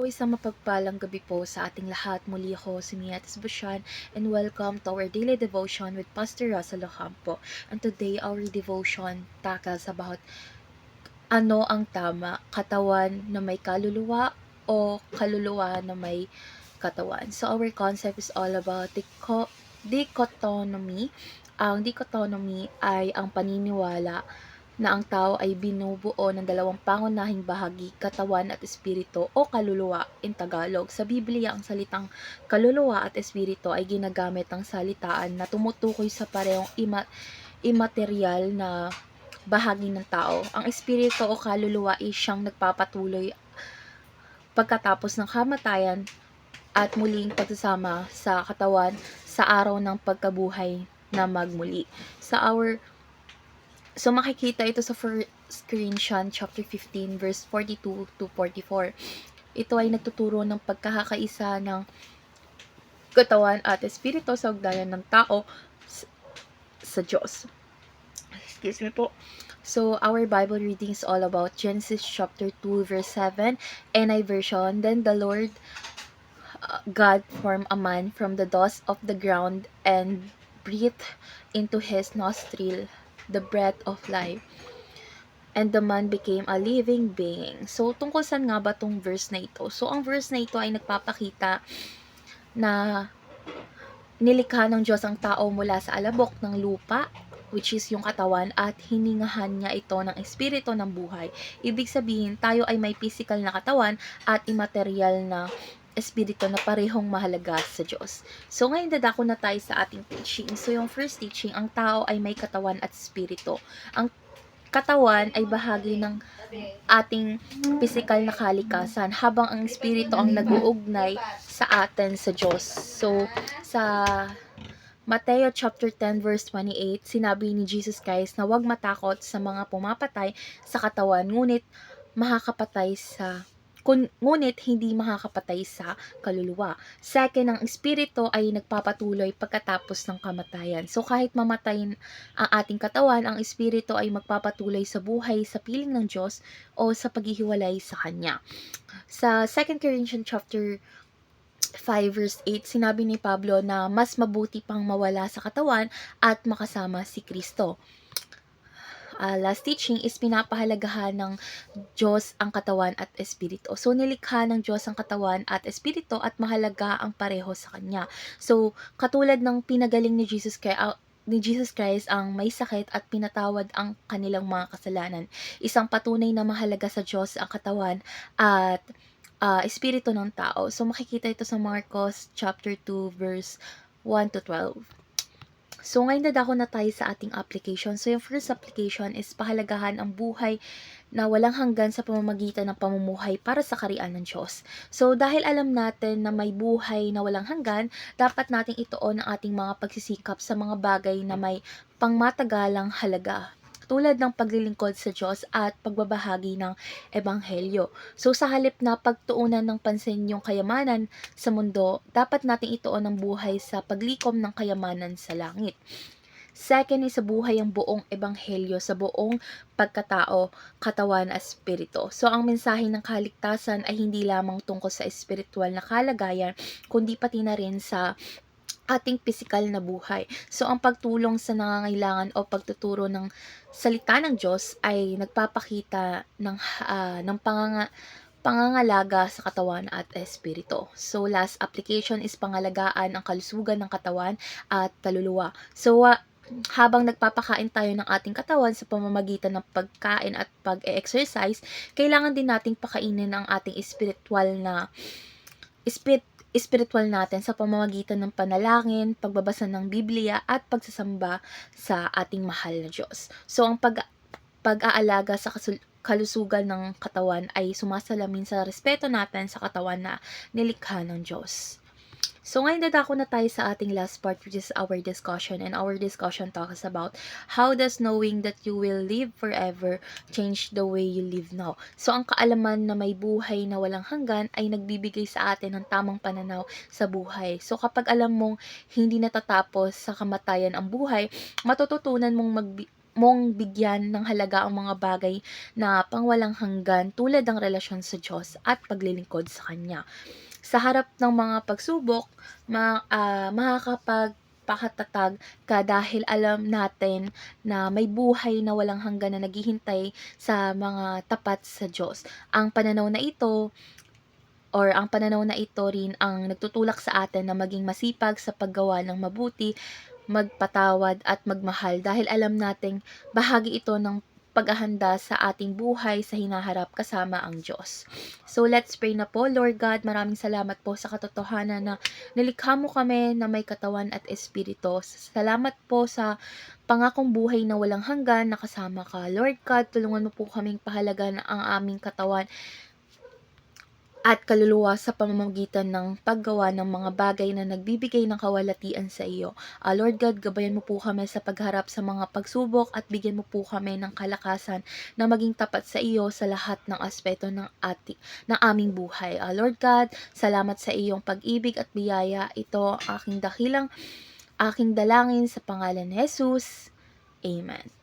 Isang mapagpalang gabi po sa ating lahat. Muli ako si Miatis Bushan and welcome to our daily devotion with Pastor Russell Ocampo. And today our devotion tackles about ano ang tama, katawan na may kaluluwa o kaluluwa na may katawan. So our concept is all about dichotomy. Ang dichotomy ay ang paniniwala na ang tao ay binubuo ng dalawang pangunahing bahagi, katawan at espiritu o kaluluwa in Tagalog. Sa Biblia, ang salitang kaluluwa at espiritu ay ginagamit ang salitaan na tumutukoy sa parehong immaterial na bahagi ng tao. Ang espiritu o kaluluwa ay siyang nagpapatuloy pagkatapos ng kamatayan at muling pagsasama sa katawan sa araw ng pagkabuhay na magmuli. So makikita ito sa 1 Corinthians chapter 15 verse 42 to 44. Ito ay nagtuturo ng pagkakaisa ng katawan at espiritu sa ugnayan ng tao sa Diyos. Excuse me po. So our Bible reading is all about Genesis chapter 2 verse 7, NI version. Then the Lord God formed a man from the dust of the ground and breathed into his nostril the breath of life. And the man became a living being. So, tungkol saan nga ba tong verse na ito? So, ang verse na ito ay nagpapakita na nilikha ng Diyos ang tao mula sa alabok ng lupa, which is yung katawan, at hiningahan niya ito ng espiritu ng buhay. Ibig sabihin, tayo ay may physical na katawan at immaterial na espiritu na parehong mahalaga sa Diyos. So, ngayon dadako na tayo sa ating teaching. So, yung first teaching, ang tao ay may katawan at espiritu. Ang katawan ay bahagi ng ating physical na kalikasan habang ang espiritu ang nag-uugnay sa atin sa Diyos. So, sa Mateo chapter 10 verse 28, sinabi ni Jesus Christ na huwag matakot sa mga pumapatay sa katawan, ngunit hindi makakapatay sa kaluluwa. Second, ang espiritu ay nagpapatuloy pagkatapos ng kamatayan. So kahit mamatayin ang ating katawan, ang espiritu ay magpapatuloy sa buhay sa piling ng Diyos o sa paghihiwalay sa Kanya. Sa 2 Corinthians chapter 5 verse 8, sinabi ni Pablo na mas mabuti pang mawala sa katawan at makasama si Kristo. Last teaching is pinapahalagahan ng Diyos ang katawan at espiritu. So, nilikha ng Diyos ang katawan at espiritu at mahalaga ang pareho sa Kanya. So, katulad ng pinagaling ni Jesus Christ ang may sakit at pinatawad ang kanilang mga kasalanan. Isang patunay na mahalaga sa Diyos ang katawan at espiritu ng tao. So, makikita ito sa Marcos chapter 2 verse 1 to 12. So, ngayon dadako na tayo sa ating application. So, yung first application is pahalagahan ang buhay na walang hanggan sa pamamagitan ng pamumuhay para sa kaharian ng Diyos. So, dahil alam natin na may buhay na walang hanggan, dapat nating ituon ang ating mga pagsisikap sa mga bagay na may pangmatagalang halaga, tulad ng paglilingkod sa Diyos at pagbabahagi ng Ebanghelyo. So sa halip na pagtuunan ng pansin yung kayamanan sa mundo, dapat nating ituon ang buhay sa paglikom ng kayamanan sa langit. Second is sa buhay ang buong Ebanghelyo sa buong pagkatao, katawan at espiritu. So ang mensahe ng kaligtasan ay hindi lamang tungkol sa espiritual na kalagayan, kundi pati na rin sa ating pisikal na buhay. So, ang pagtulong sa nangangailangan o pagtuturo ng salita ng Diyos ay nagpapakita ng pangangalaga sa katawan at espiritu. So, last application is pangalagaan ang kalusugan ng katawan at kaluluwa. So, habang nagpapakain tayo ng ating katawan sa pamamagitan ng pagkain at pag-exercise, kailangan din nating pakainin ang ating spiritual natin sa pamamagitan ng panalangin, pagbabasa ng Biblia at pagsasamba sa ating mahal na Diyos. So ang pag-aalaga sa kalusugan ng katawan ay sumasalamin sa respeto natin sa katawan na nilikha ng Diyos. So ngayon dadako na tayo sa ating last part, which is our discussion, and our discussion talks about how does knowing that you will live forever change the way you live now. So ang kaalaman na may buhay na walang hanggan ay nagbibigay sa atin ng tamang pananaw sa buhay. So kapag alam mong hindi natatapos sa kamatayan ang buhay, matututunan mong mong bigyan ng halaga ang mga bagay na pangwalang hanggan tulad ng relasyon sa Diyos at paglilingkod sa Kanya. Sa harap ng mga pagsubok, makakapagpakatatag ka dahil alam natin na may buhay na walang hanggan na naghihintay sa mga tapat sa Diyos. Ang pananaw na ito rin ang nagtutulak sa atin na maging masipag sa paggawa ng mabuti, magpatawad at magmahal dahil alam nating bahagi ito ng paghahanda sa ating buhay sa hinaharap kasama ang Diyos. So let's pray na po. Lord God, maraming salamat po sa katotohanan na nilikha mo kami na may katawan at espiritu. Salamat po sa pangakong buhay na walang hanggan na kasama ka. Lord God, tulungan mo po kaming pahalagan ang aming katawan at kaluluwa sa pamamagitan ng paggawa ng mga bagay na nagbibigay ng kawalatian sa iyo. Lord God, gabayan mo po kami sa pagharap sa mga pagsubok at bigyan mo po kami ng kalakasan na maging tapat sa iyo sa lahat ng aspeto ng aming buhay. Lord God, salamat sa iyong pag-ibig at biyaya. Ito ang aking dalangin sa pangalan ni Jesus. Amen.